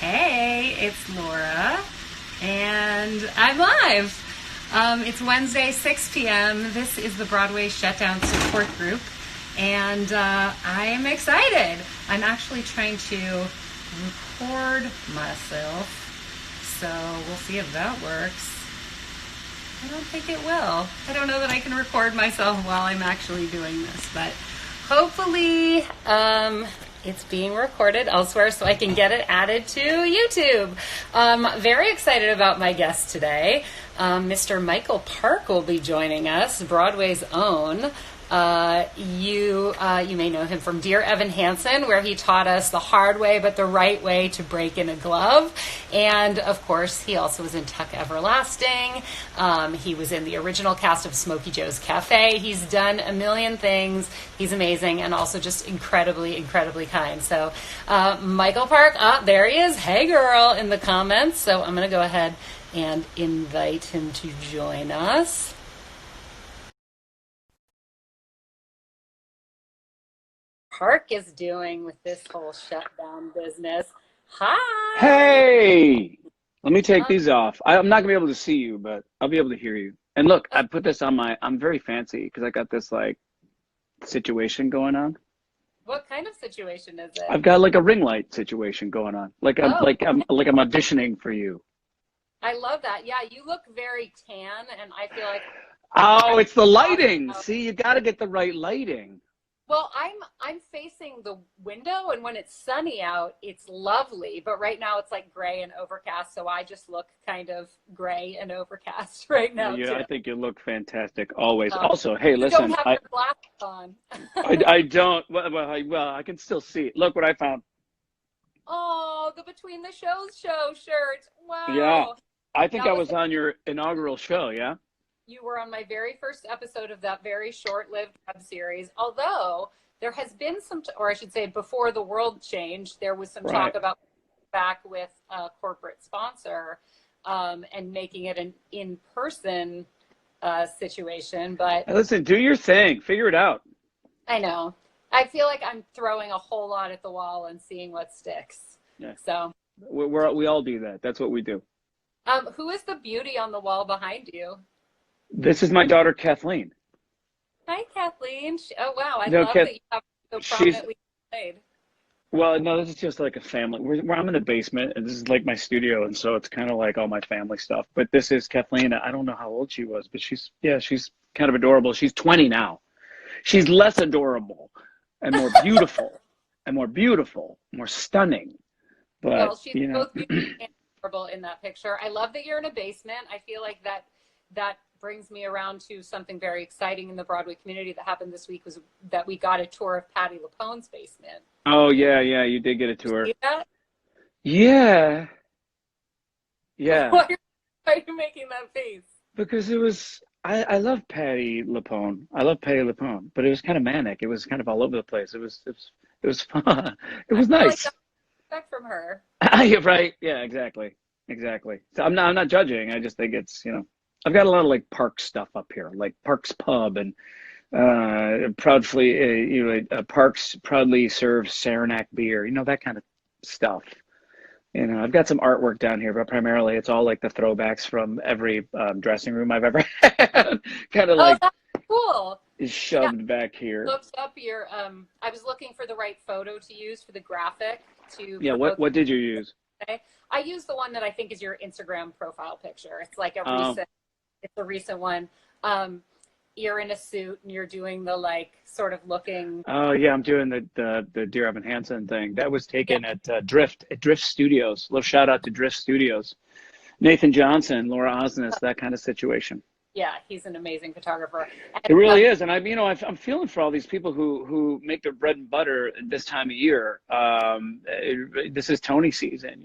Hey, it's Laura, and I'm live. It's Wednesday, 6 p.m. This is the Broadway Shutdown Support Group, and I'm excited. I'm actually trying to record myself, so we'll see if that works. I don't think it will. I don't know that I can record myself while I'm actually doing this, but hopefully it's being recorded elsewhere so I can get it added to YouTube. Very excited about my guest today. Mr. Michael Park will be joining us, Broadway's own. You may know him from Dear Evan Hansen, where he taught us the hard way but the right way to break in a glove. And, of course, he also was in Tuck Everlasting. He was in the original cast of Smokey Joe's Cafe. He's done a million things. He's amazing and also just incredibly, incredibly kind. So, Michael Park, there he is. Hey, girl, in the comments. So I'm going to go ahead and invite him to join us. Park is doing with this whole shutdown business. Hi. Hey, let me take these off. I'm not gonna be able to see you, but I'll be able to hear you. And look, I put this on I'm very fancy because I got this like situation going on. What kind of situation is it? I've got like a ring light situation going on. Like I'm auditioning for you. I love that. Yeah, you look very tan, and I feel like. Oh, it's the lighting. See, you got to get the right lighting. Well, I'm facing the window, and when it's sunny out, it's lovely. But right now, it's like gray and overcast, so I just look kind of gray and overcast right now. Yeah, too. I think you look fantastic always. Also, hey, listen, you don't have your glasses on. I don't. Well, I can still see it. Look what I found. Oh, the Between the Shows show shirt. Wow. Yeah, I think I was on your inaugural show. Yeah. You were on my very first episode of that very short-lived web series, although there has been some, or I should say before the world changed, there was some talk about back with a corporate sponsor and making it an in-person situation. But listen, do your thing. Figure it out. I know. I feel like I'm throwing a whole lot at the wall and seeing what sticks. Yeah. So we all do that. That's what we do. Who is the beauty on the wall behind you? This is my daughter, Kathleen. Hi, Kathleen. Oh, wow. I love that you have so prominently played. Well, no, this is just like a family. I'm in the basement, and this is like my studio, and so it's kind of like all my family stuff. But this is Kathleen. I don't know how old she was, but she's kind of adorable. She's 20 now. She's less adorable and more beautiful more stunning. But, well, she's both beautiful and adorable in that picture. I love that you're in a basement. I feel like that brings me around to something very exciting in the Broadway community that happened this week, was that we got a tour of Patti Lupone's basement. Oh, yeah, you did get a tour. Did you see that? Yeah. Yeah. Why are you making that face? Because it was, I love Patti Lupone. I love Patti Lupone, but it was kind of manic. It was kind of all over the place. It was fun. It was nice. Like from her. Yeah, right. Yeah, exactly. So I'm not judging. I just think it's, I've got a lot of like Park stuff up here, like Park's Pub, and Park's proudly serves Saranac beer, that kind of stuff. I've got some artwork down here, but primarily it's all like the throwbacks from every dressing room I've ever had, kind of like that's cool. Is shoved back here. Looked up your I was looking for the right photo to use for the graphic to. Yeah, what did you use? I used the one that I think is your Instagram profile picture. It's like a recent one. You're in a suit and you're doing the like sort of looking. Oh yeah, I'm doing the Dear Evan Hansen thing. That was taken at Drift Studios. Little shout out to Drift Studios. Nathan Johnson, Laura Osnes, that kind of situation. Yeah, he's an amazing photographer. And it really is, and I'm feeling for all these people who make their bread and butter this time of year. This is Tony season,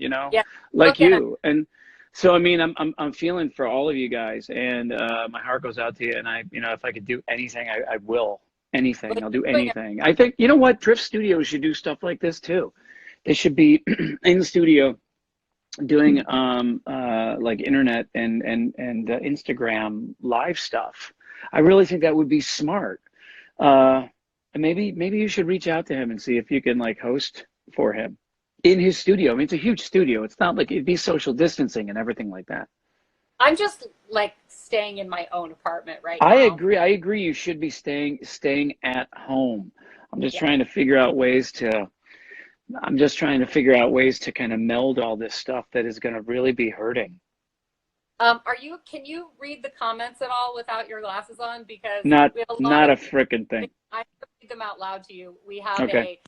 like you and. So I'm feeling for all of you guys, and my heart goes out to you. And if I could do anything, I will. Anything, I'll do anything. I think what, Drift Studios should do stuff like this too. They should be in the studio doing like internet and Instagram live stuff. I really think that would be smart. And maybe you should reach out to him and see if you can like host for him. in his studio. I mean, it's a huge studio. It's not like it'd be social distancing and everything like that. I'm just like staying in my own apartment right I now. agree. I agree. You should be staying at home. I'm just Yeah. trying to figure out ways to. I'm just trying to figure out ways to kind of meld all this stuff that is going to really be hurting. Can you read the comments at all without your glasses on? Because Not we have a lot not of, a frickin' thing. I read them out loud to you. We have Okay.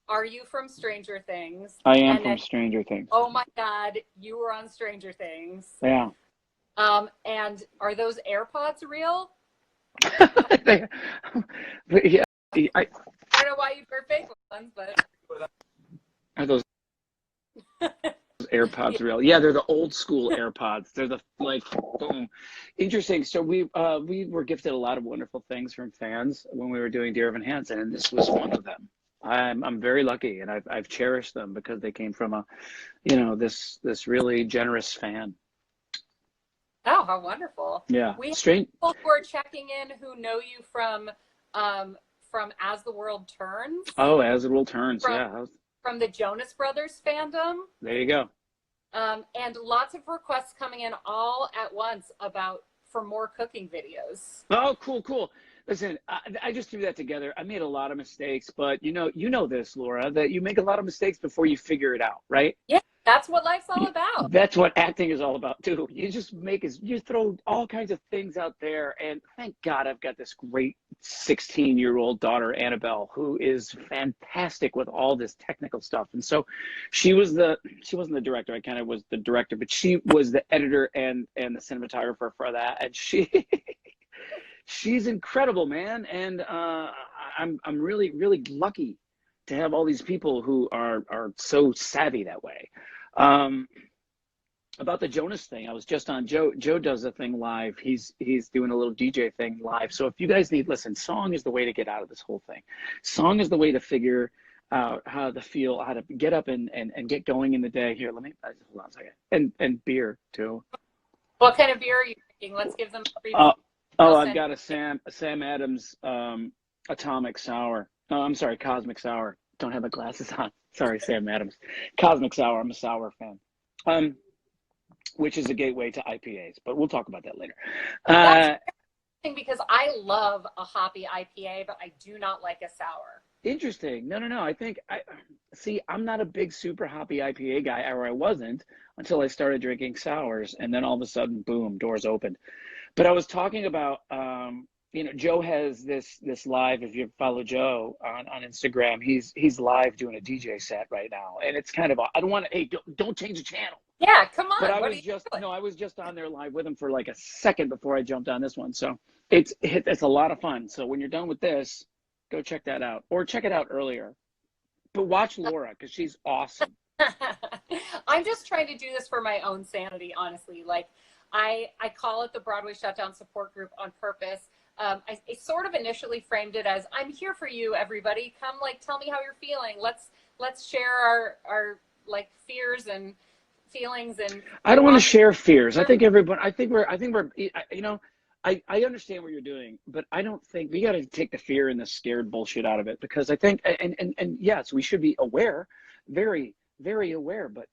are you from Stranger Things? I am And from then, Stranger Things. oh my God, you were on Stranger Things. Yeah. And are those AirPods real? But yeah, I don't know why you wear fake ones, but are those AirPods real? Yeah, they're the old school AirPods. They're the like boom. Interesting. So we were gifted a lot of wonderful things from fans when we were doing Dear Evan Hansen, and this was one of them. I'm very lucky, and I've cherished them because they came from this really generous fan. Oh, how wonderful. Yeah. We have Strange. people who are checking in who know you from As the World Turns. Oh, As the World Turns. Yeah. From the Jonas Brothers fandom. There you go. And lots of requests coming in all at once for more cooking videos. Oh, cool. Listen, I just threw that together. I made a lot of mistakes, but you know this, Laura, that you make a lot of mistakes before you figure it out, right? Yeah, that's what life's all about. That's what acting is all about too. You throw all kinds of things out there, and thank God I've got this great 16-year-old daughter, Annabelle, who is fantastic with all this technical stuff. And so she wasn't the director. I kind of was the director, but she was the editor and the cinematographer for that. And she's incredible, man. And I'm really, really lucky to have all these people who are so savvy that way. About the Jonas thing, I was just on Joe. Joe does a thing live. He's doing a little DJ thing live. So if you guys listen, song is the way to get out of this whole thing. Song is the way to figure out how to get up and get going in the day. Here, hold on a second. And beer too. What kind of beer are you drinking? Let's give them a brief. I've got a Sam Adams Atomic Sour. Oh, I'm sorry, Cosmic Sour. Don't have my glasses on. Sorry, Sam Adams. Cosmic Sour. I'm a sour fan. Which is a gateway to IPAs, but we'll talk about that later. That's interesting because I love a hoppy IPA, but I do not like a sour. Interesting. No. I'm not a big super hoppy IPA guy, or I wasn't until I started drinking sours, and then all of a sudden, boom, doors opened. But I was talking about, Joe has this live. If you follow Joe on Instagram, he's live doing a DJ set right now, and it's kind of I don't want to. Hey, don't change the channel. Yeah, come on. But I was just on there live with him for like a second before I jumped on this one. So it's a lot of fun. So when you're done with this, go check that out, or check it out earlier. But watch Laura because she's awesome. I'm just trying to do this for my own sanity, honestly. Like I call it the Broadway Shutdown Support Group on purpose. I sort of initially framed it as I'm here for you, everybody. Come, tell me how you're feeling. Let's share our fears and feelings. And I don't want to share fears. I think we're I understand what you're doing, but I don't think we got to take the fear and the scared bullshit out of it, because I think and yes, we should be aware, very, very aware. But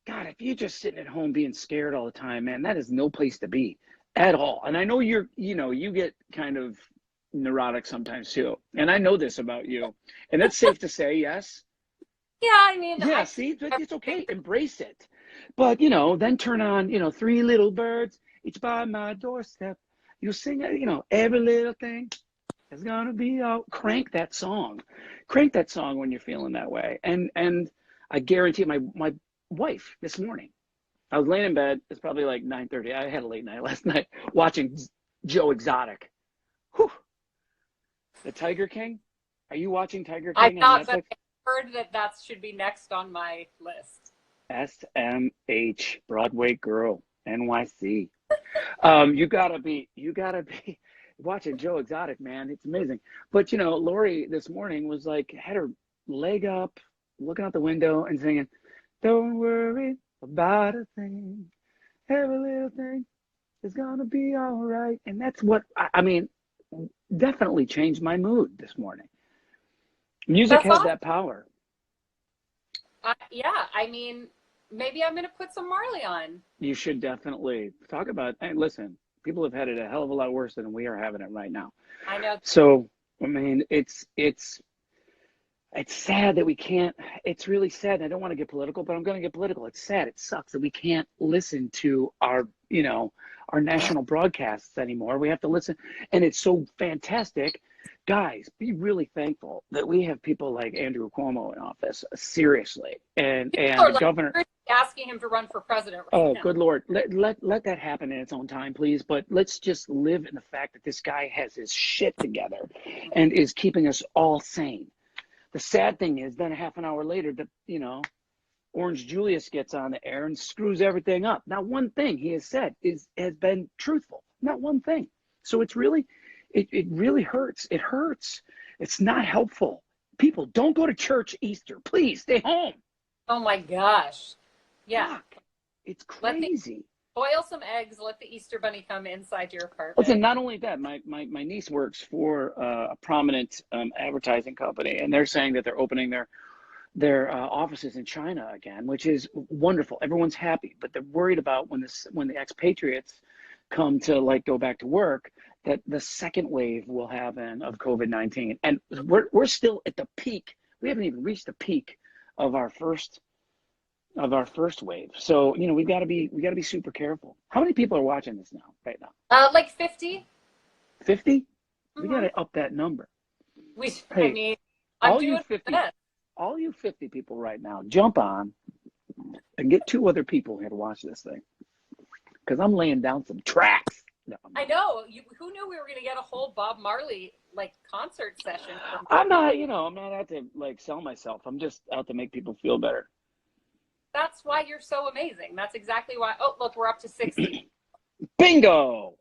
God, if you're just sitting at home being scared all the time, man, that is no place to be at all. And I know you get kind of neurotic sometimes too. And I know this about you. And that's safe to say, yes? Yeah, I mean. Yeah, see, it's okay. Embrace it. But, then turn on, Three Little Birds, each by my doorstep. You sing, every little thing is going to be all. Crank that song. Crank that song when you're feeling that way. And I guarantee my wife this morning, I was laying in bed. It's probably like 9:30. I had a late night last night watching Joe Exotic. Whew. The Tiger King. Are you watching Tiger King on Netflix? But I heard that should be next on my list. SMH, Broadway Girl, NYC. You gotta be watching Joe Exotic, man. It's amazing. But Lori this morning was had her leg up, looking out the window and singing, "Don't worry about a thing, every little thing is gonna be all right." And that's what definitely changed my mood this morning. Music has that power. Yeah, I mean, maybe I'm going to put some Marley on. You should definitely talk about, and listen, people have had it a hell of a lot worse than we are having it right now. I know. So, I mean, it's sad that we can't, it's really sad. I don't want to get political, but I'm going to get political. It's sad. It sucks that we can't listen to our, our national broadcasts anymore. We have to listen. And it's so fantastic. Guys, be really thankful that we have people like Andrew Cuomo in office, seriously. And the governor asking him to run for president right oh now. good Lord, let that happen in its own time, please. But let's just live in the fact that this guy has his shit together and is keeping us all sane. The sad thing is then a half an hour later that Orange Julius gets on the air and screws everything up. Not one thing he has said has been truthful. Not one thing. So it's really it really hurts. It hurts. It's not helpful. People, don't go to church Easter. Please stay home. Oh my gosh. Yeah. Fuck. It's crazy. Boil some eggs, let the Easter bunny come inside your apartment. Listen, not only that, my niece works for a prominent advertising company, and they're saying that they're opening their offices in China again, which is wonderful. Everyone's happy, but they're worried about when the expatriates come to go back to work, that the second wave will happen of COVID-19, and we're still at the peak. We haven't even reached the peak of our first wave. So, we got to be super careful. How many people are watching this right now? Like 50. 50? Mm-hmm. We got to up that number. Hey, all you 50 people right now, jump on and get 2 other people here to watch this thing. Because I'm laying down some tracks. No, I know. Who knew we were going to get a whole Bob Marley concert session? I'm not out to sell myself. I'm just out to make people feel better. That's why you're so amazing. That's exactly why. Oh, look, we're up to 60. Bingo!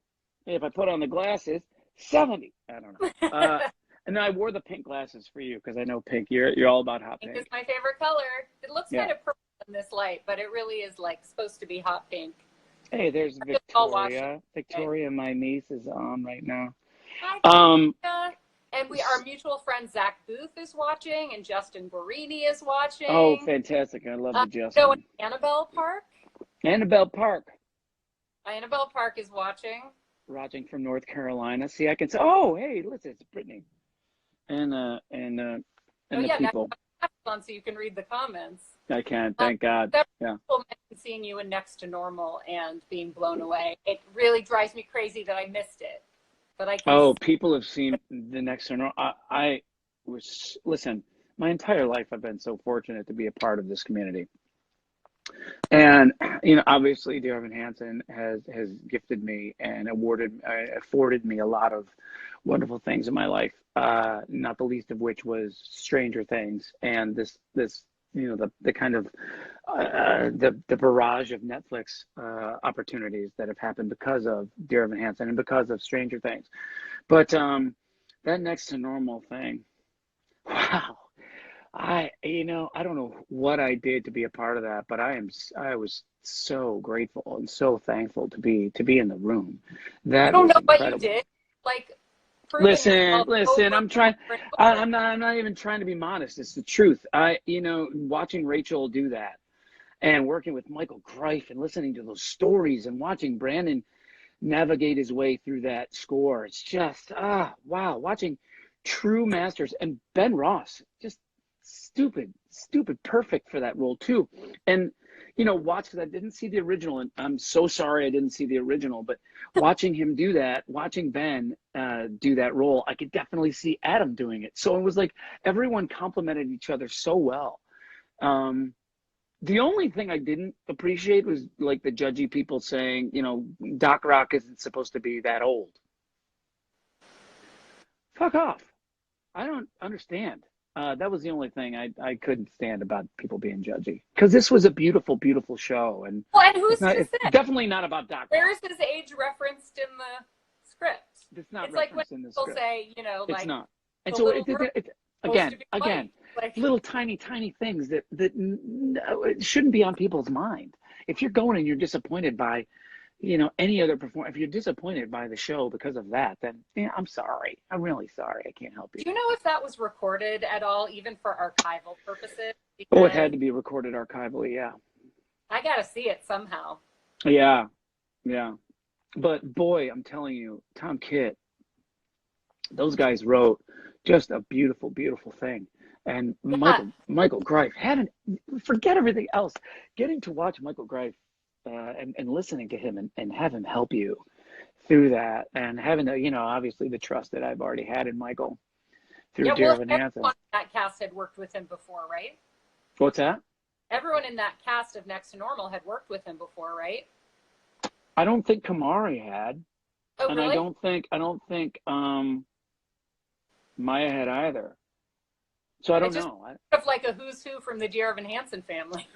If I put on the glasses, 70. I don't know. And I wore the pink glasses for you because I know pink. You're all about hot pink. Pink is my favorite color. It looks kind of purple in this light, but it really is supposed to be hot pink. Hey, there's Victoria. Victoria, my niece, is on right now. Hi, and our mutual friend Zach Booth is watching, and Justin Guarini is watching. Oh, fantastic! I love the Justin. So Annabelle Park. Annabelle Park is watching. Watching from North Carolina. See, I can say, oh, hey, listen, it's Brittany, and the people. On so you can read the comments. I can, thank God. Yeah. People mentioned seeing you in Next to Normal and being blown away. It really drives me crazy that I missed it. But people have seen the Next to Normal. Listen, my entire life I've been so fortunate to be a part of this community. And, obviously dear Evan Hansen has gifted me and afforded me a lot of wonderful things in my life. Not the least of which was Stranger Things and this the kind of the barrage of Netflix opportunities that have happened because of dear Evan Hansen and because of Stranger Things. But that Next to Normal thing, wow. I don't know what I did to be a part of that, but I was so grateful and so thankful to be in the room. That I don't know incredible. What you did. Listen, I'm not even trying to be modest. It's the truth. Watching Rachel do that and working with Michael Greif and listening to those stories and watching Brandon navigate his way through that score. It's just, wow. Watching true masters and Ben Ross, just stupid perfect for that role too. And because I didn't see the original, and I'm so sorry I didn't see the original, but watching him do that, watching Ben do that role, I could definitely see Adam doing it. So it was like everyone complimented each other so well. The only thing I didn't appreciate was the judgy people saying, Doc Rock isn't supposed to be that old. Fuck off. I don't understand. That was the only thing I couldn't stand about people being judgy, because this was a beautiful, beautiful show, and who's it's definitely not about Doc. Where is his age referenced in the script? It's not referenced in the script. It's like when people say, it's not. And so it's again, little tiny things that shouldn't be on people's mind. If you're going and you're disappointed by, any other performance, if you're disappointed by the show because of that, then I'm sorry. I'm really sorry. I can't help you. Do you know if that was recorded at all, even for archival purposes? Oh, it had to be recorded archivally, yeah. I got to see it somehow. Yeah, yeah. But boy, I'm telling you, Tom Kitt, those guys wrote just a beautiful, beautiful thing. And Yeah. Michael Greif, forget everything else. Getting to watch Michael Greif and listening to him and have him help you through that, and having the, obviously the trust that I've already had in Michael through Dear Evan Hansen. Everyone in that cast had worked with him before, right? What's that? Everyone in that cast of Next to Normal had worked with him before, right? I don't think Kamari had. Oh, and really? I don't think Maya had either. So I don't know. Of like a who's who from the Dear Evan Hansen family.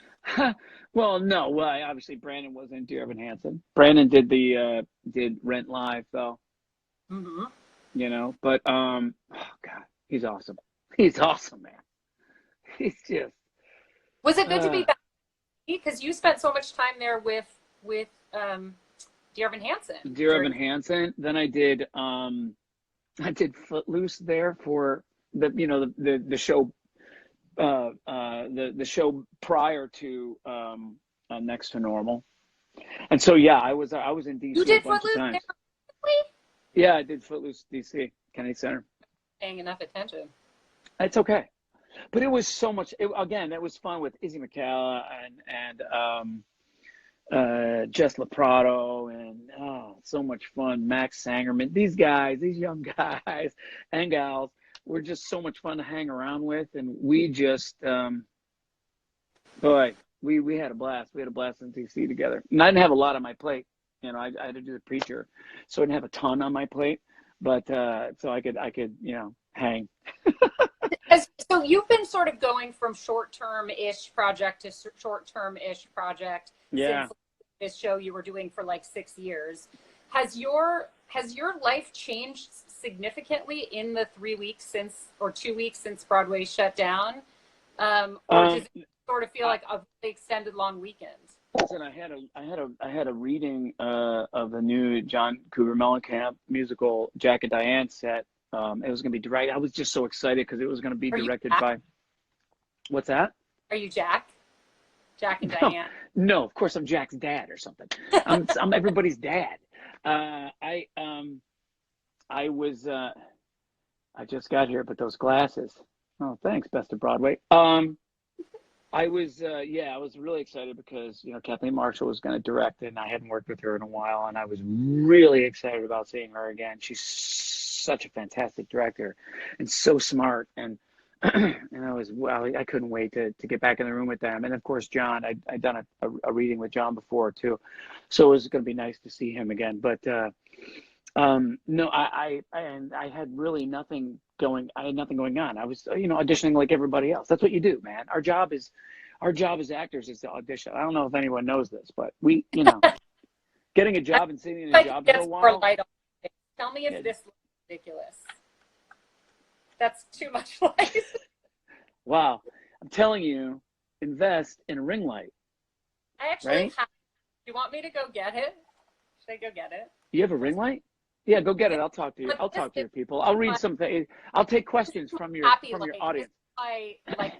Well, no. Well, obviously Brandon wasn't in Dear Evan Hansen. Brandon did Rent Live though. Mm-hmm. But oh God, he's awesome. He's awesome, man. He's just. Was it good to be back? Because you spent so much time there with Dear Evan Hansen. Dear Evan Hansen. Then I did Footloose there for the show, the show prior to Next to Normal, and so yeah, I was in DC. You did a bunch Footloose of times. There? Yeah, I did Footloose DC, Kennedy Center. Paying enough attention. It's okay, but it was so much. It was fun with Izzy McCalla and Jess Laprado and so much fun. Max Sangerman, these young guys and gals were just so much fun to hang around with, and we just we had a blast. We had a blast in DC together, and I didn't have a lot on my plate. I had to do the preacher, so I didn't have a ton on my plate, but so I could hang. So you've been sort of going from short-term-ish project to short-term-ish project. Yeah. Since this show you were doing for like 6 years. Has your life changed significantly in the 3 weeks since, or 2 weeks since Broadway shut down? Or does it sort of feel like a really extended long weekend? Listen, I had a reading of the new John Cougar Mellencamp musical Jack and Diane set. It was going to be directed. I was just so excited because it was going to be directed by. What's that? Are you Jack? Jack and Diane? No, of course I'm Jack's dad or something. I'm everybody's dad. I just got here, but those glasses. Oh, thanks, Best of Broadway. I was really excited because, Kathleen Marshall was going to direct it, and I hadn't worked with her in a while, and I was really excited about seeing her again. She's such a fantastic director and so smart, and I couldn't wait to get back in the room with them. And of course, John, I'd done a reading with John before too, so it was going to be nice to see him again. But no, I had really nothing going. I had nothing going on. I was, auditioning like everybody else. That's what you do, man. Our job as actors is to audition. I don't know if anyone knows this, but we, getting a job and sitting in a job for a while. Tell me if this looks ridiculous. That's too much light. Wow. I'm telling you, invest in a ring light. I actually have. Do you want me to go get it? Should I go get it? You have a ring light? Yeah, go get it. I'll talk to you. I'll talk to your people. I'll read something. I'll take questions from your audience. I like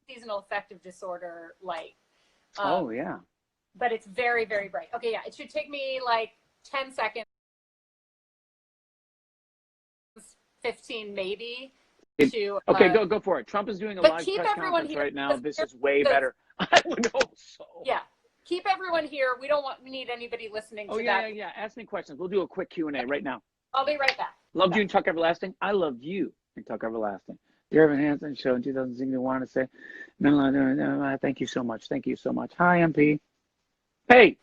seasonal affective disorder light. Oh, yeah. But it's very, very bright. Okay, yeah. It should take me like 10 seconds. 15 maybe. Okay, go for it. Trump is doing a live press conference right now. This is way better. I would hope so. Yeah. Keep everyone here. We need anybody listening to that. Yeah. Ask me questions. We'll do a quick Q&A right now. I'll be right back. Loved you in Tuck Everlasting. I loved you in Tuck Everlasting. Dear Evan Hansen show in 2016. I want to say, no, thank you so much. Thank you so much. Hi, MP. Hey.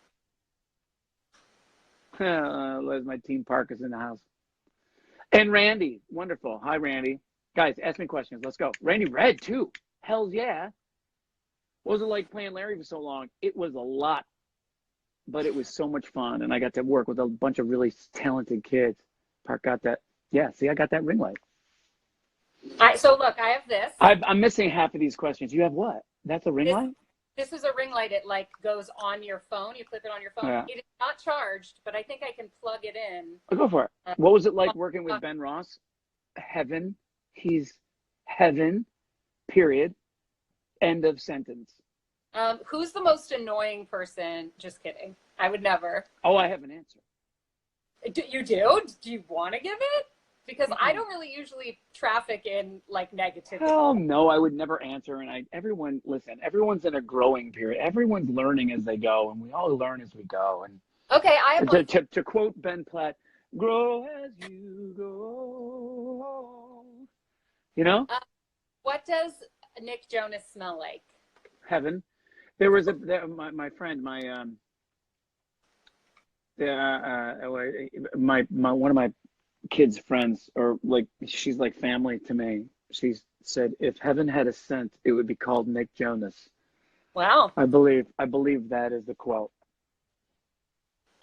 My team Park is in the house. And Randy. Wonderful. Hi, Randy. Guys, ask me questions. Let's go. Randy Red, too. Hells yeah. What was it like playing Larry for so long? It was a lot, but it was so much fun. And I got to work with a bunch of really talented kids. Park got that. Yeah, see, I got that ring light. So look, I have this. I'm missing half of these questions. You have what? That's a ring light? This is a ring light. It like goes on your phone. You clip it on your phone. Yeah. It is not charged, but I think I can plug it in. Go for it. What was it like working with Ben Ross? Heaven. He's heaven, period. End of sentence. Who's the most annoying person? Just kidding. I would never. Oh, I have an answer. You do? Do you want to give it? Because I don't really usually traffic in like negativity. Oh no, I would never answer. And everyone's in a growing period. Everyone's learning as they go, and we all learn as we go. And okay, I have to quote Ben Platt, "Grow as you go." You know. What does Nick Jonas smell like? Heaven. There was my friend, one of my kids' friends, or like she's like family to me. She said, if heaven had a scent, it would be called Nick Jonas. Wow. I believe that is the quote.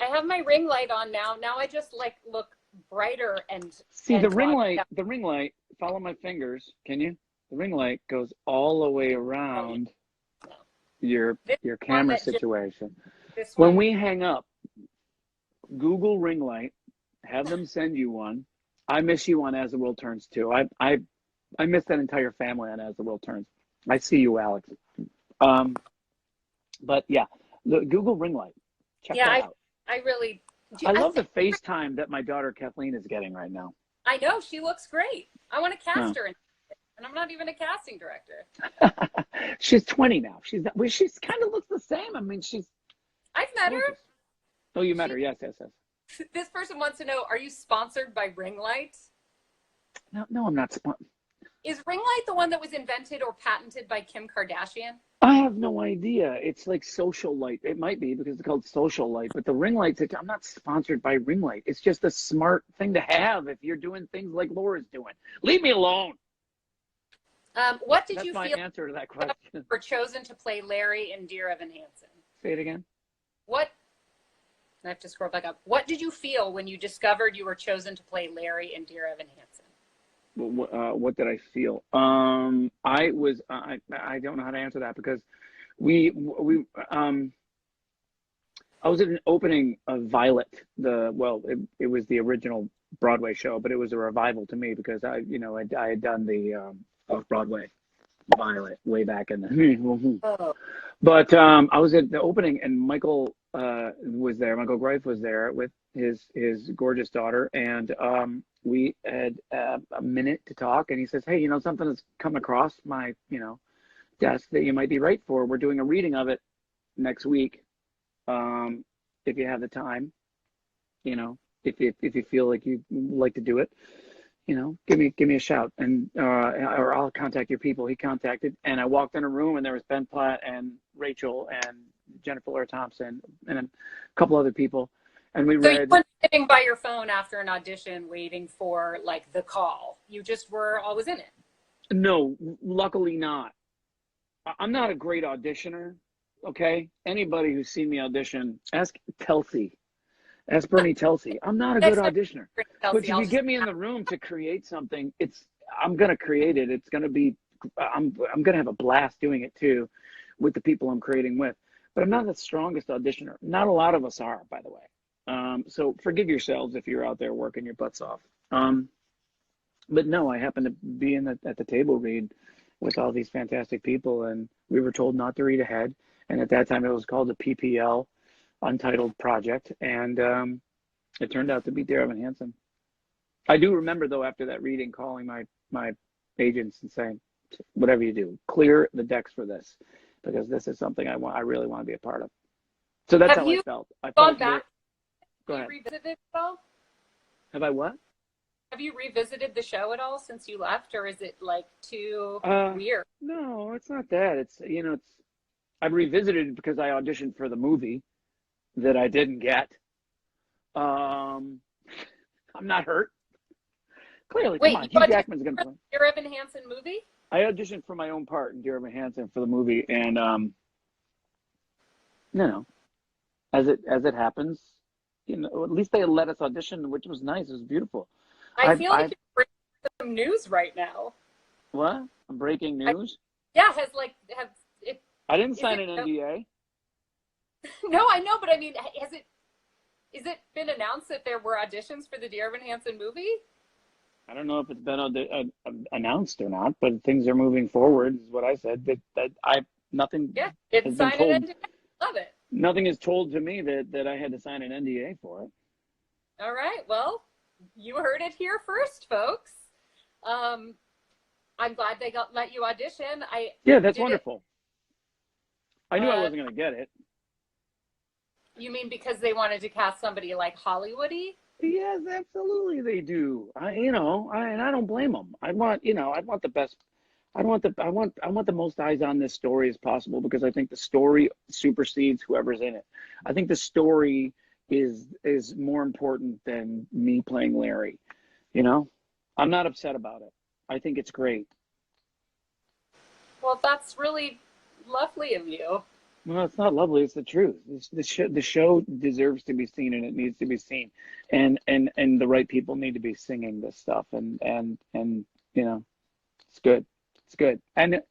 I have my ring light on now. Now I just like look brighter and see the ring light. The ring light. Follow my fingers. Can you? The ring light goes all the way around your camera situation. When we hang up, Google ring light. Have them send you one. I miss you on As the World Turns too. I miss that entire family on As the World Turns. I see you, Alex. But yeah, the Google ring light. Check that out. I love the FaceTime that my daughter Kathleen is getting right now. I know, she looks great. I want to cast her in, and I'm not even a casting director. She's 20 now. She's kind of looks the same. I mean, I've met her. Oh, you met her? Yes. This person wants to know, are you sponsored by Ring Light? No, I'm not sponsored. Is Ring Light the one that was invented or patented by Kim Kardashian? I have no idea. It's like Social Light. It might be because it's called Social Light, but the Ring Light, I'm not sponsored by Ring Light. It's just a smart thing to have if you're doing things like Laura's doing. Leave me alone. What did you feel? That's my answer to that question. You were chosen to play Larry in Dear Evan Hansen? Say it again. I have to scroll back up. What did you feel when you discovered you were chosen to play Larry in Dear Evan Hansen? What did I feel? I don't know how to answer that because I was at an opening of Violet. It was the original Broadway show, but it was a revival to me because I had done the off-Broadway Violet way back in the. Oh. But I was at the opening, and Michael was there. Michael Greif was there with his gorgeous daughter, and we had a minute to talk. And he says, "Hey, something has come across my desk that you might be right for. We're doing a reading of it next week. If you have the time, if you feel like you'd like to do it." Give me a shout, and or I'll contact your people. He contacted, and I walked in a room, and there was Ben Platt and Rachel and Jennifer Laura Thompson and a couple other people, and we read. So you weren't sitting by your phone after an audition waiting for like the call. You just were always in it. No, luckily not. I'm not a great auditioner. Okay, anybody who's seen me audition, ask Telsey. Ask Bernie Telsey. I'm not a good auditioner. But if you get me in the room to create something, I'm going to create it. It's going to be, I'm going to have a blast doing it too with the people I'm creating with. But I'm not the strongest auditioner. Not a lot of us are, by the way. So forgive yourselves if you're out there working your butts off. But no, I happened to be at the table read with all these fantastic people, and we were told not to read ahead. And at that time, it was called the PPL. Untitled project, and it turned out to be Dear Evan Hansen. I do remember though after that reading calling my agents and saying, whatever you do, clear the decks for this because this is something I really want to be a part of. So that's how I felt. I gone back? Go ahead. Have you revisited it at all? Have I what? Have you revisited the show at all since you left, or is it like too weird? No, it's not that. It's I've revisited it because I auditioned for the movie that I didn't get. I'm not hurt. Clearly, wait, come on. Hugh Jackman's going to play. Dear Evan Hansen movie? I auditioned for my own part in Dear Evan Hansen for the movie, and as it happens, at least they let us audition, which was nice. It was beautiful. I feel like you're breaking some news right now. What? I'm breaking news? I didn't sign an NDA. No, I know, but I mean, is it been announced that there were auditions for the Dear Evan Hansen movie? I don't know if it's been announced or not, but things are moving forward. Is what I said. That I nothing has been told. An NDA. Love it. Nothing is told to me that I had to sign an NDA for it. All right. Well, you heard it here first, folks. I'm glad they let you audition. That's wonderful. I knew I wasn't going to get it. You mean because they wanted to cast somebody like Hollywoody? Yes, absolutely they do. And I don't blame them. I want the best. I want the most eyes on this story as possible, because I think the story supersedes whoever's in it. I think the story is more important than me playing Larry. I'm not upset about it. I think it's great. Well, that's really lovely of you. Well, it's not lovely. It's the truth. The show deserves to be seen, and it needs to be seen, and the right people need to be singing this stuff, and it's good. It's good, and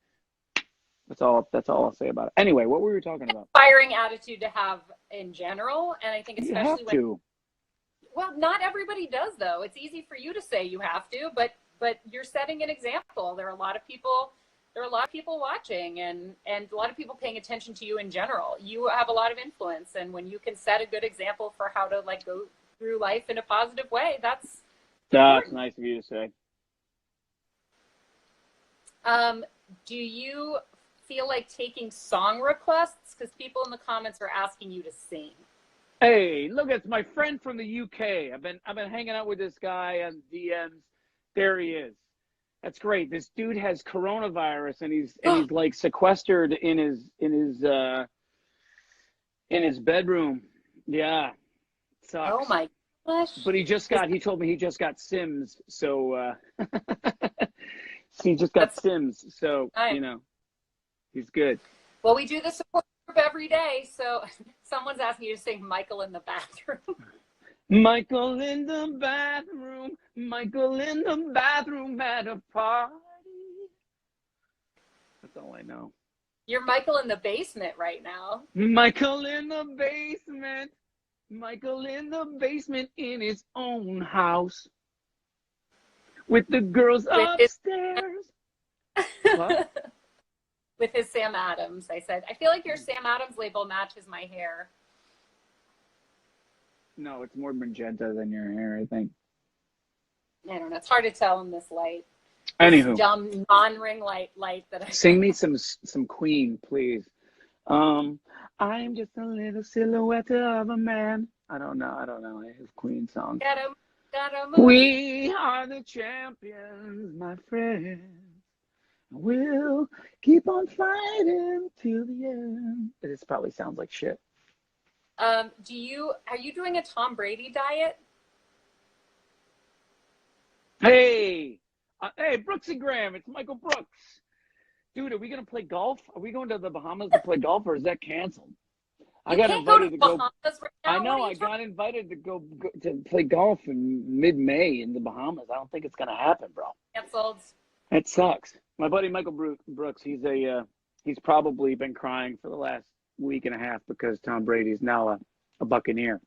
that's all I'll say about it. Anyway, what were we talking about? Inspiring attitude to have in general, and I think especially you have to. Well, not everybody does, though. It's easy for you to say you have to, but you're setting an example. There are a lot of people watching, and a lot of people paying attention to you in general. You have a lot of influence, and when you can set a good example for how to go through life in a positive way, that's nice of you to say. Do you feel like taking song requests? Because people in the comments are asking you to sing. Hey, look, it's my friend from the UK. I've been hanging out with this guy on DMs. There he is. That's great. This dude has coronavirus, and he's like sequestered in his bedroom. Yeah, sucks. Oh my gosh! But he told me he just got Sims. So he just got Sims. So he's good. Well, we do the support group every day. So someone's asking you to sing "Michael in the Bathroom." Michael in the bathroom, Michael in the bathroom at a party. That's all I know. You're Michael in the basement right now. Michael in the basement, Michael in the basement in his own house with the girls upstairs. What? With his Sam Adams, I said. I feel like your Sam Adams label matches my hair. No, it's more magenta than your hair, I think. I don't know. It's hard to tell in this light. Anywho. This dumb non-ring light that I sing me some Queen, please. I'm just a little silhouette of a man. I don't know. I have Queen songs. We are the champions, my friends. We'll keep on fighting till the end. This probably sounds like shit. Are you doing a Tom Brady diet? Hey, Brooksy Graham, it's Michael Brooks. Dude, are we going to play golf? Are we going to the Bahamas to play golf, or is that canceled? I got invited to go. Right now. I know, I got invited to go to play golf in mid-May in the Bahamas. I don't think it's going to happen, bro. Canceled. It sucks. My buddy Michael Brooks, he's probably been crying for the last week and a half because Tom Brady's now a Buccaneer.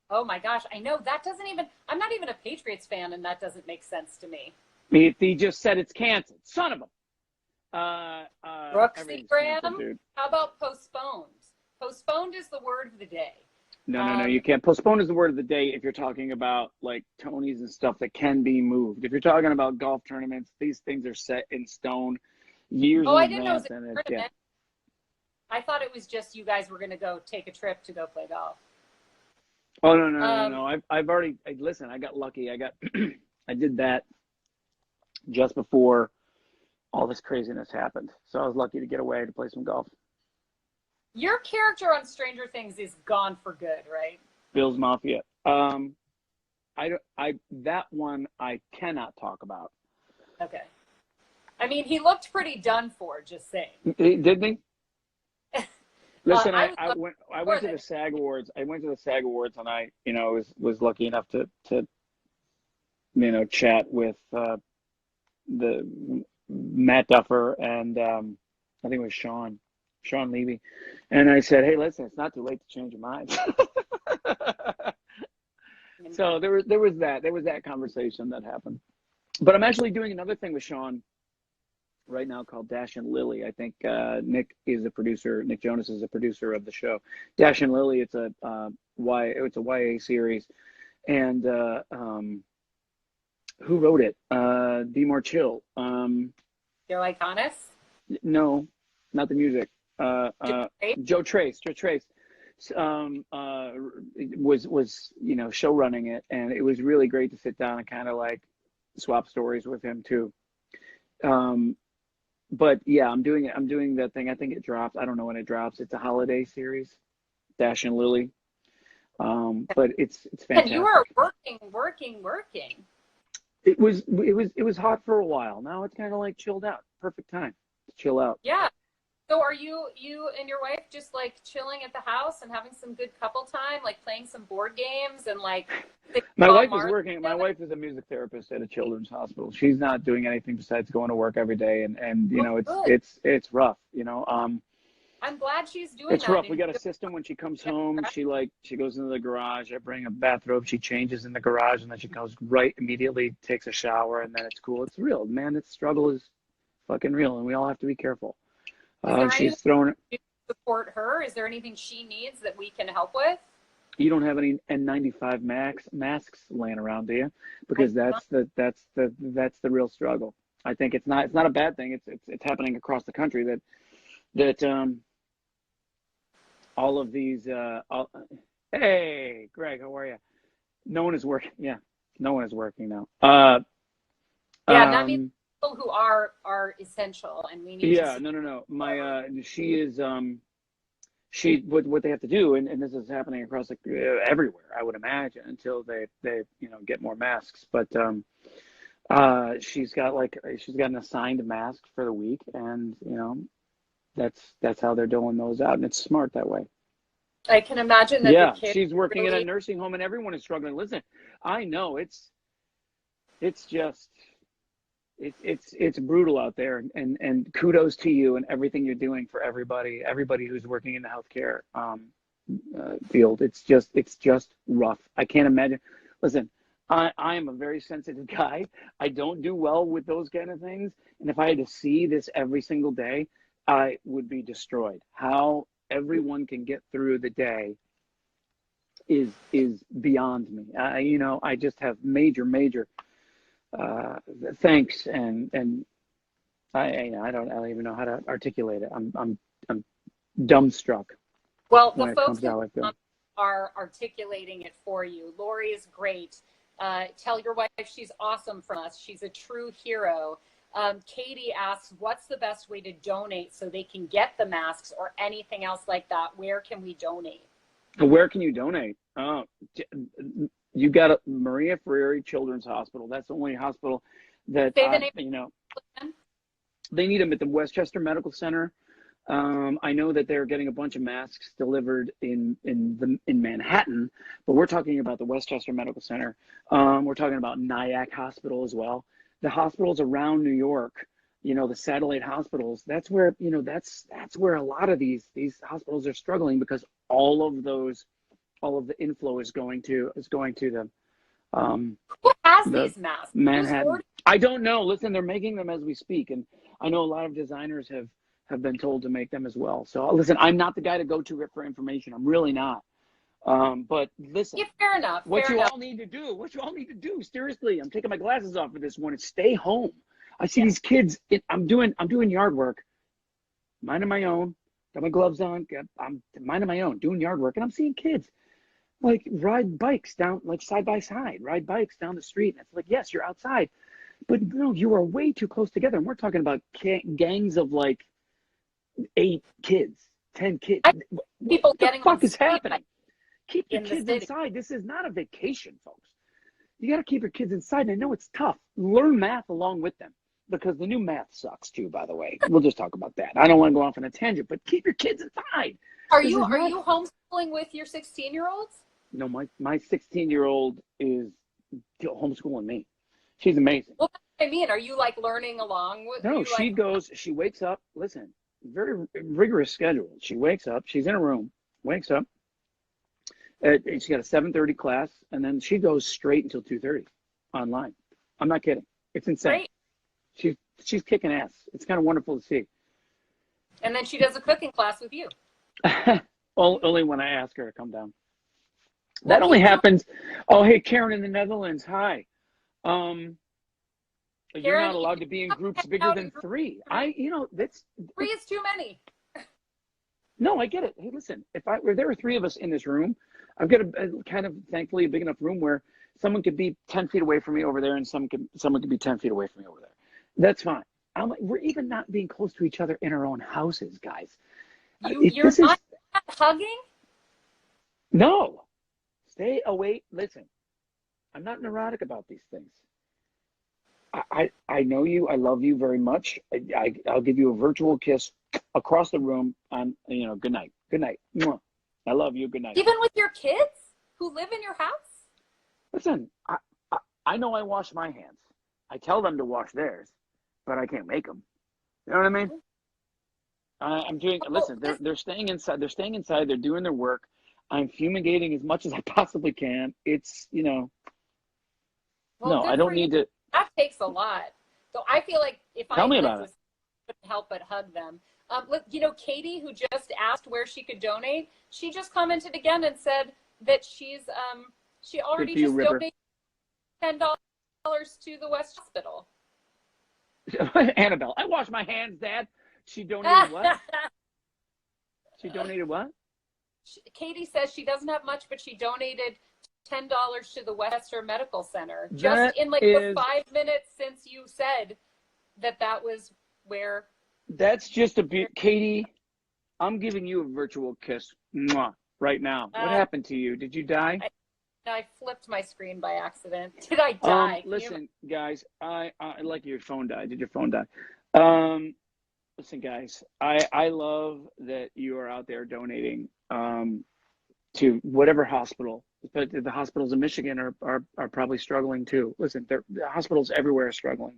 Oh my gosh, I know. I'm not even a Patriots fan, and that doesn't make sense to me. He just said it's canceled. Son of a... Brooksy Graham, how about postponed? Postponed is the word of the day. No, you can't. Postpone is the word of the day if you're talking about like Tonys and stuff that can be moved. If you're talking about golf tournaments, these things are set in stone years in advance. I didn't know it was a tournament. Yeah. I thought it was just you guys were going to go take a trip to go play golf. Oh, no. I've already, listen, I got lucky. I did that just before all this craziness happened. So I was lucky to get away to play some golf. Your character on Stranger Things is gone for good, right? Bill's Mafia. That one I cannot talk about. Okay. I mean, he looked pretty done for, just saying. Didn't he? Listen, I went to the SAG Awards. I went to the SAG Awards, and I, was lucky enough to chat with the Matt Duffer and I think it was Sean Levy, and I said, "Hey, listen, it's not too late to change your mind." So there was that conversation that happened, But I'm actually doing another thing with Sean right now called Dash and Lily. I think Nick is a producer. Nick Jonas is a producer of the show. Dash and Lily. It's a YA series, and who wrote it? Be More Chill. Joe Iconis? No, not the music. Joe Trace. Was show running it, and it was really great to sit down and kind of like swap stories with him too. But yeah, I'm doing that thing. I think it drops. I don't know when it drops. It's a holiday series, Dash and Lily. But it's fantastic. And you are working. It was hot for a while. Now it's kind of like chilled out. Perfect time to chill out. Yeah. So are you and your wife just like chilling at the house and having some good couple time, like playing some board games and like? My wife is working. My wife is a music therapist at a children's hospital. She's not doing anything besides going to work every day, and it's rough. I'm glad she's doing that. It's rough. We got a system when she comes home. She goes into the garage. I bring a bathrobe. She changes in the garage, and then she goes right immediately, takes a shower, and then it's cool. It's real, man. The struggle is fucking real, and we all have to be careful. She's throwing it. Support her. Is there anything she needs that we can help with? You don't have any N95 masks laying around, do you? Because that's the real struggle. I think it's not a bad thing. It's happening across the country that all of these. Hey, Greg, how are you? No one is working. Yeah, no one is working now. Not me. People who are essential, and we need. Yeah, no. My she is what they have to do, and this is happening across everywhere, I would imagine, until they get more masks. But she's got an assigned mask for the week, and that's how they're doling those out, and it's smart that way. I can imagine that. Yeah, the kids she's working really... in a nursing home, and everyone is struggling. Listen, I know it's just. It's brutal out there, and kudos to you and everything you're doing for everybody who's working in the healthcare field. It's just rough. I can't imagine. Listen, I am a very sensitive guy. I don't do well with those kind of things, and if I had to see this every single day, I would be destroyed. How everyone can get through the day is beyond me. I just have major thanks, and I don't even know how to articulate it. I'm dumbstruck. Well, the folks are articulating it for you. Lori is great. Tell your wife she's awesome from us. She's a true hero. Katie asks, what's the best way to donate so they can get the masks or anything else like that? Where can we donate? Where can you donate? You got Maria Freire Children's Hospital. That's the only hospital that they need them at the Westchester Medical Center. I know that they're getting a bunch of masks delivered in Manhattan, but we're talking about the Westchester Medical Center. We're talking about Nyack Hospital as well. The hospitals around New York, the satellite hospitals. That's where that's where a lot of these hospitals are struggling, because all of the inflow is going to the who has these masks? Manhattan. I don't know. Listen, they're making them as we speak, and I know a lot of designers have been told to make them as well. So listen, I'm not the guy to go to it for information. I'm really not. But listen, yeah, fair enough. What you all need to do, seriously, I'm taking my glasses off for this one, is stay home. I see these kids. I'm doing yard work, minding my own. Got my gloves on. I'm minding my own, doing yard work, and I'm seeing kids like ride bikes down, like side by side, ride bikes down the street. And it's like, yes, you're outside, but no, you are way too close together. And we're talking about gangs of like 8 kids, 10 kids. People what getting the fuck on is happening? like, Keep your kids inside. This is not a vacation, folks. You got to keep your kids inside. And I know it's tough. Learn math along with them, because the new math sucks too, by the way. We'll just talk about that. I don't want to go off on a tangent, but keep your kids inside. Are you homeschooling with your 16-year-olds? No, my 16-year-old is homeschooling me. She's amazing. Well, that's what I mean. Are you like learning along with? No, she wakes up. Listen, very rigorous schedule. She wakes up. She's in a room. Wakes up. She got a 7:30 class, and then she goes straight until 2:30 online. I'm not kidding. It's insane. Great. She's kicking ass. It's kind of wonderful to see. And then she does a cooking class with you. Only when I ask her to come down. That only happens. Oh, hey, Karen in the Netherlands. Hi. You're not allowed to be in groups bigger than 3. That's 3 is too many. No, I get it. Hey, listen, if there were 3 of us in this room, I've got a kind of, thankfully, a big enough room where someone could be 10 feet away from me over there and someone could be 10 feet away from me over there. That's fine. We're even not being close to each other in our own houses, guys. You're not hugging? No. Stay away. Listen, I'm not neurotic about these things. I know you. I love you very much. I'll give you a virtual kiss across the room on, good night. Good night. Mwah. I love you. Good night. Even with your kids who live in your house? Listen, I know I wash my hands. I tell them to wash theirs, but I can't make them. You know what I mean? I'm doing, listen, they're staying inside. They're staying inside. They're doing their work. I'm fumigating as much as I possibly can. It's, Well, no, I don't need to. That takes a lot. So I feel like if I couldn't help but hug them. Katie, who just asked where she could donate, she just commented again and said that she already just donated $10 to the West Hospital. Annabelle, I wash my hands, Dad. She donated what? She donated what? Katie says she doesn't have much, but she donated $10 to the Western Medical Center. Just in the 5 minutes since you said that was where. That's just Katie, I'm giving you a virtual kiss. Mwah, right now. What happened to you? Did you die? I flipped my screen by accident. Did I die? Listen, guys, I like your phone died. Did your phone die? Listen, guys, I love that you are out there donating to whatever hospital. But the hospitals in Michigan are probably struggling too. Listen, the hospitals everywhere are struggling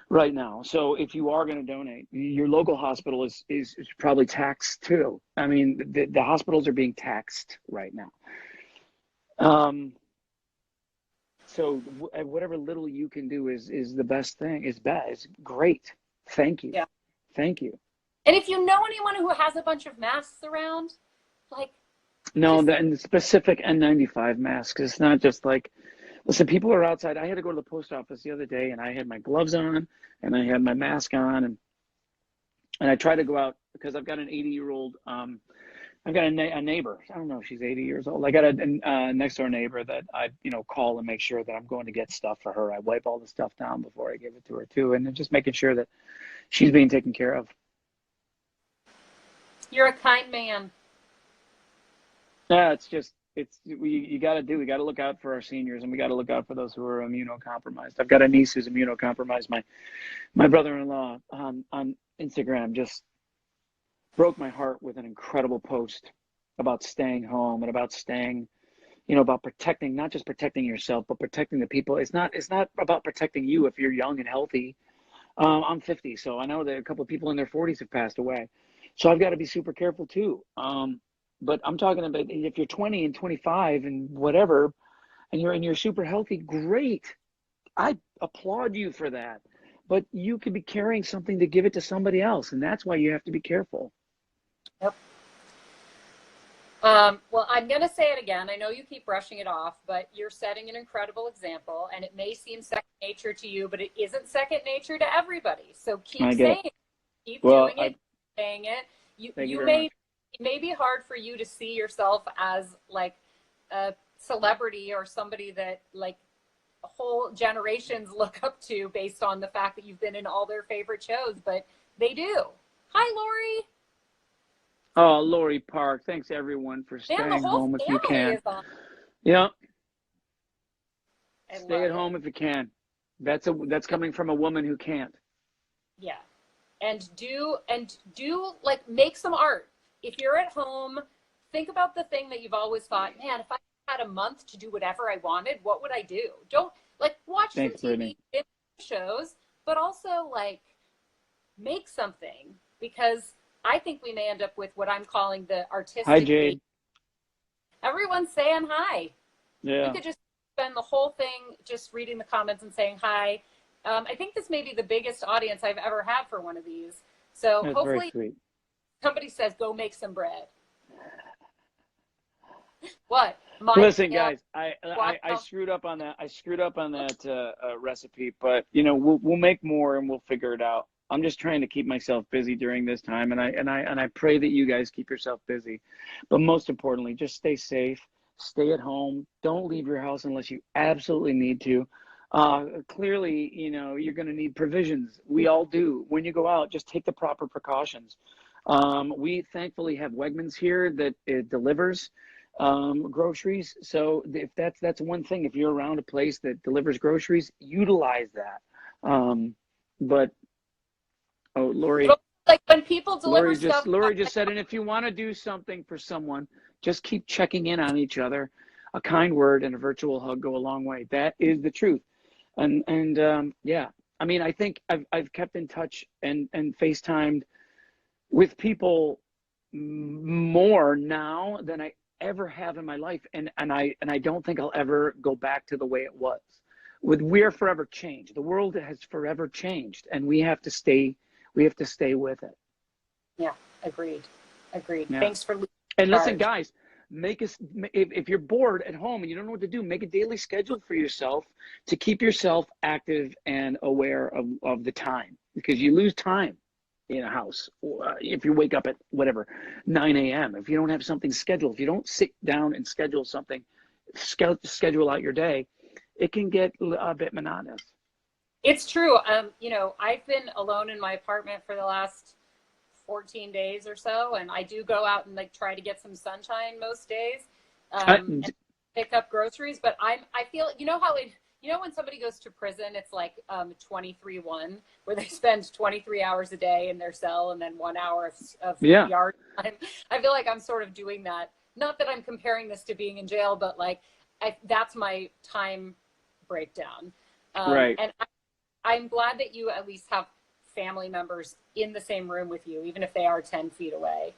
right now. So if you are going to donate, your local hospital is probably taxed too. I mean, the hospitals are being taxed right now. So whatever little you can do is the best thing. Is great. Thank you. Yeah. Thank you. And if you know anyone who has a bunch of masks around, and the specific N95 masks. It's not just listen, people are outside. I had to go to the post office the other day and I had my gloves on and I had my mask on and I try to go out because I've got an 80-year-old, I've got a neighbor. I don't know if she's 80 years old. I got a next door neighbor that I, call and make sure that I'm going to get stuff for her. I wipe all the stuff down before I give it to her too. And just making sure that she's being taken care of. You're a kind man. Yeah, we got to look out for our seniors and we got to look out for those who are immunocompromised. I've got a niece who's immunocompromised. My brother-in-law on Instagram just broke my heart with an incredible post about staying home and about staying, about protecting, not just protecting yourself, but protecting the people. It's not about protecting you if you're young and healthy. I'm 50, so I know that a couple of people in their 40s have passed away. So I've got to be super careful too. But I'm talking about if you're 20 and 25 and whatever, and you're super healthy, great. I applaud you for that. But you could be carrying something to give it to somebody else, and that's why you have to be careful. Yep. Well, I'm going to say it again. I know you keep brushing it off, but you're setting an incredible example, and it may seem second nature to you, but it isn't second nature to everybody. So keep saying it. Keep doing it, saying it. It may be hard for you to see yourself as a celebrity or somebody that whole generations look up to based on the fact that you've been in all their favorite shows, but they do. Hi, Lori. Oh, Lori Park. Thanks everyone for staying home if you can. Yeah. Stay at home if you can. That's coming from a woman who can't. Yeah. And make some art. If you're at home, think about the thing that you've always thought, man, if I had a month to do whatever I wanted, what would I do? Don't watch some TV shows, but also make something, because I think we may end up with what I'm calling the artistic. Hi, Jade. Everyone's saying hi. Yeah. We could just spend the whole thing just reading the comments and saying hi. I think this may be the biggest audience I've ever had for one of these. So That's hopefully very sweet. somebody says, go make some bread. What? Listen, guys, I screwed up on that. I screwed up on that recipe, but you know, we'll make more and we'll figure it out. I'm just trying to keep myself busy during this time, and I pray that you guys keep yourself busy. But most importantly, just stay safe, stay at home, don't leave your house unless you absolutely need to. Clearly, you know, you're going to need provisions. We all do. When you go out, just take the proper precautions. We thankfully have Wegmans here that it delivers groceries. So if that's one thing, if you're around a place that delivers groceries, utilize that. But oh, Lori, like when people deliver stuff, Lori just said, and if you want to do something for someone, just keep checking in on each other. A kind word and a virtual hug go a long way. That is the truth. And yeah, I mean, I think I've kept in touch and FaceTimed with people more now than I ever have in my life, and I don't think I'll ever go back to the way it was. We're forever changed. The world has forever changed, and we have to stay with it. Yeah, agreed. Yeah. Thanks for and listen, guys, if you're bored at home and you don't know what to do, make a daily schedule for yourself to keep yourself active and aware of the time, because you lose time in a house. If you wake up at whatever 9 a.m., if you don't have something scheduled, if you don't sit down and schedule something, schedule out your day, it can get a bit monotonous. It's true. You know, I've been alone in my apartment for the last 14 days or so, and I do go out and like try to get some sunshine most days, and pick up groceries. But I feel, you know how when somebody goes to prison, it's like 23-1, where they spend 23 hours a day in their cell and then 1 hour of yard time. I feel like I'm sort of doing that. Not that I'm comparing this to being in jail, but like that's my time breakdown. Right. And I'm glad that you at least have family members in the same room with you, even if they are 10 feet away.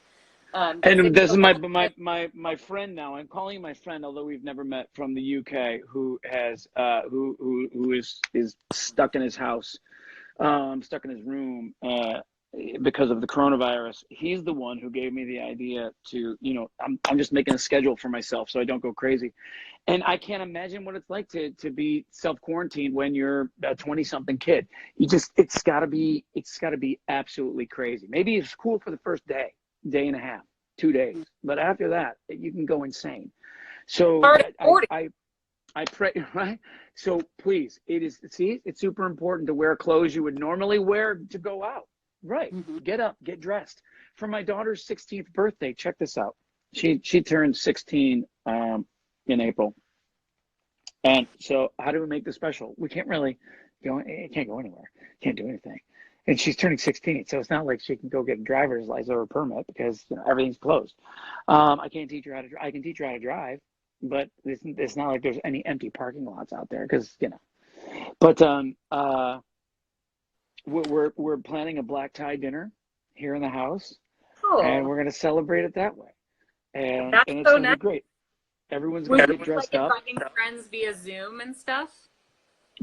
And this is my friend now. I'm calling my friend, although we've never met, from the UK, who has who is stuck in his house, stuck in his room because of the coronavirus. He's the one who gave me the idea to, you know, I'm just making a schedule for myself so I don't go crazy. And I can't imagine what it's like to be self-quarantined when you're a 20-something kid. It's gotta be absolutely crazy. Maybe it's cool for the first day and a half, 2 days, but after that, you can go insane. So I pray, right? So please, it's super important to wear clothes you would normally wear to go out. Right. Mm-hmm. Get up, get dressed. For my daughter's 16th birthday, check this out. She turned 16 in April. And so how do we make this special? We can't really go, can't go anywhere. Can't do anything. And she's turning 16, so it's not like she can go get a driver's license or a permit because, you know, everything's closed. I can teach her how to drive, but it's not like there's any empty parking lots out there because, you know. But we're planning a black tie dinner here in the house, and we're going to celebrate it that way. And it's going to be great. Everyone's going to get dressed up. Inviting friends via Zoom and stuff?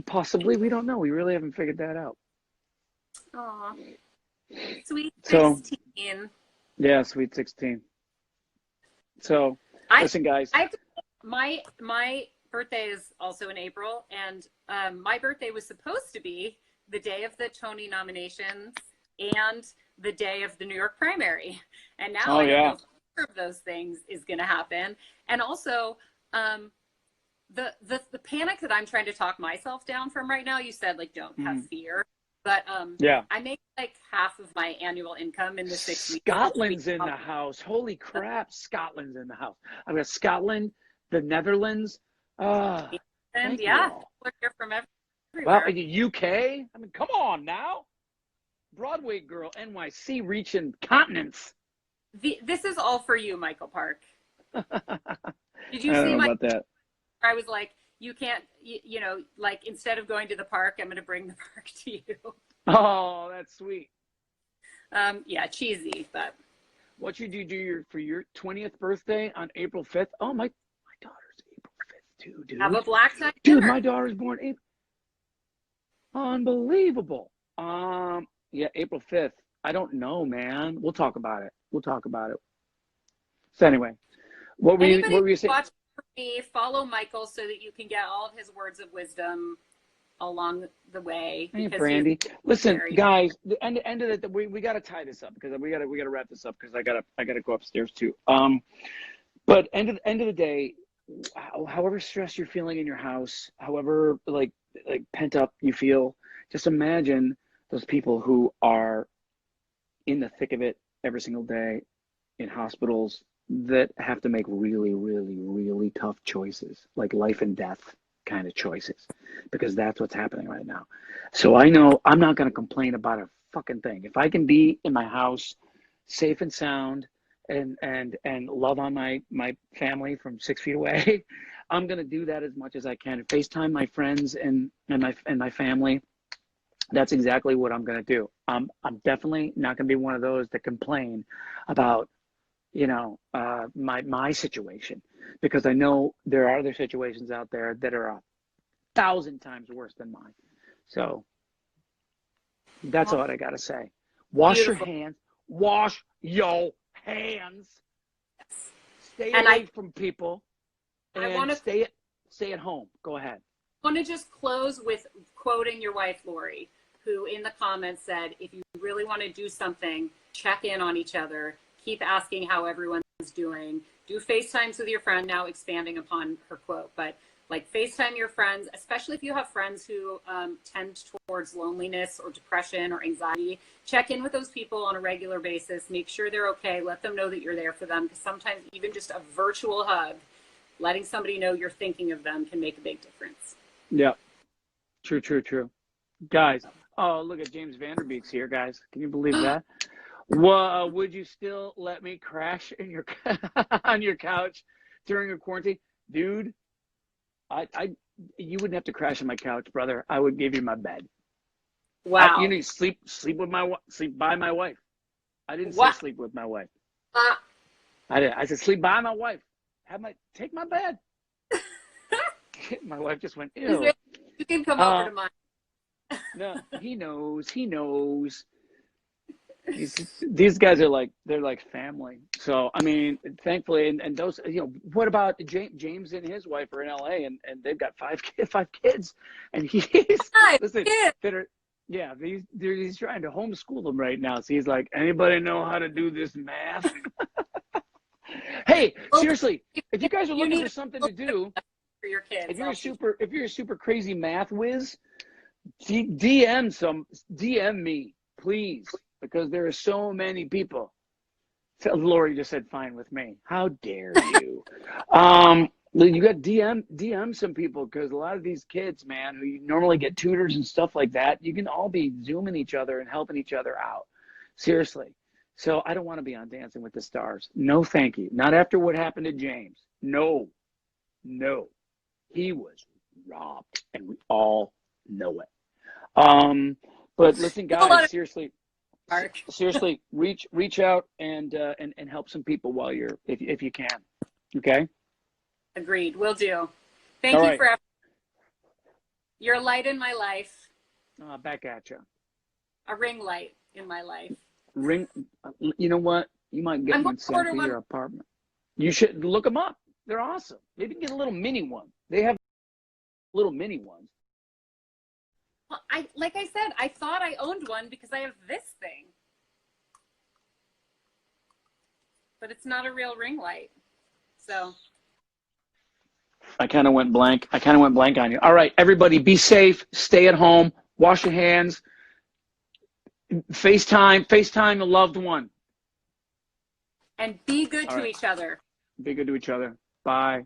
Possibly. We don't know. We really haven't figured that out. Aw. Sweet 16. Yeah, sweet 16. So, listen, guys. My birthday is also in April, and my birthday was supposed to be the day of the Tony nominations and the day of the New York primary. And now I don't know if either of those things is going to happen. And also, the panic that I'm trying to talk myself down from right now, you said, like, don't have fear. But I make like half of my annual income in the 6 weeks. Scotland's in the house. Holy crap, Scotland's in the house. I've got Scotland, the Netherlands. And people are here from everywhere. Well, UK. I mean, come on now. Broadway girl, NYC, reaching continents. This is all for you, Michael Park. Did you see my? About that. I was like, you can't, you know, like instead of going to the park, I'm going to bring the park to you. Oh, that's sweet. Yeah, cheesy, but. What should you do for your 20th birthday on April 5th? Oh, my daughter's April 5th too, dude. Have a black tie dinner. Dude, my daughter's born April. Unbelievable. Yeah, April 5th. I don't know, man. We'll talk about it. We'll talk about it. So anyway, what were you saying? Watching me, follow Michael so that you can get all of his words of wisdom along the way. Hey, Brandy. Listen, guys, the end of the we got to tie this up because we got to wrap this up because I gotta go upstairs too. But end of the day, however stressed you're feeling in your house, however like pent up you feel, just imagine those people who are in the thick of it every single day in hospitals that have to make really, really, really tough choices, like life and death kind of choices, because that's what's happening right now. So I know I'm not going to complain about a fucking thing. If I can be in my house safe and sound and love on my family from 6 feet away, I'm going to do that as much as I can. FaceTime my friends and my family. That's exactly what I'm going to do. I'm definitely not going to be one of those that complain about, my situation, because I know there are other situations out there that are 1,000 times worse than mine. So that's all I got to say. Wash your hands. Wash your hands. Yes. Stay away from people. And stay at home. Go ahead. I want to just close with quoting your wife, Lori, who in the comments said, if you really want to do something, check in on each other. Keep asking how everyone's doing. Do FaceTimes with your friend, now expanding upon her quote, but like FaceTime your friends, especially if you have friends who tend towards loneliness or depression or anxiety. Check in with those people on a regular basis. Make sure they're okay. Let them know that you're there for them, because sometimes even just a virtual hug, letting somebody know you're thinking of them, can make a big difference. Yeah. True. Guys, oh, look at James Van Der Beek's here, guys. Can you believe that? Well, would you still let me crash in your on your couch during a quarantine? Dude, you wouldn't have to crash on my couch, brother. I would give you my bed. Wow. You need sleep by my wife. I didn't say sleep with my wife. I said sleep by my wife. Take my bed. My wife just went, ew. You can come over to mine. No, he knows. These guys are they're like family. So I mean, thankfully, and those, what about James and his wife are in LA, and they've got five kids, and he's he's trying to homeschool them right now. So he's like, anybody know how to do this math? Hey, seriously, if you guys are looking for something to do for your kids, if you're a super crazy math whiz, DM me, please, because there are so many people. So Lori just said fine with me. How dare you? You got DM some people, because a lot of these kids, man, who you normally get tutors and stuff like that, you can all be Zooming each other and helping each other out. Seriously. So I don't want to be on Dancing with the Stars. No, thank you. Not after what happened to James. No. He was robbed, and we all know it. But listen, guys, seriously, reach out and help some people while if you can. Okay. Agreed. Will do. Thank you for you're a light in my life. Back at you. A ring light in my life. You know what? You might get one sent to your apartment. You should look them up. They're awesome. Maybe get a little mini one. They have little mini ones. Well, like I said, I thought I owned one because I have this thing. But it's not a real ring light. So I kind of went blank. On you. All right, everybody, be safe. Stay at home. Wash your hands. FaceTime a loved one. And be good to each other. Be good to each other. Bye.